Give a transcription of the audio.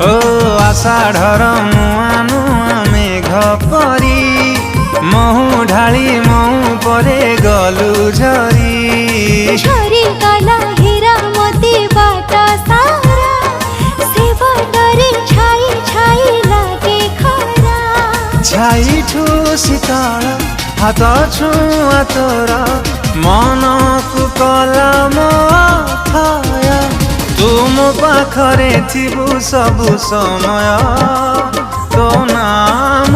ओ आषाढ़र नुआ नुआ मेघ परी महु ढाली महु परे गलु झरी झरी गला हीरा मोती बाट सारा से बटरे छाई छाई लागे खरा छाई ठू शीतल हाथ छुआ तोर मन को कला मोथाय तुम पाखरे थिबु सबु समय तो नाम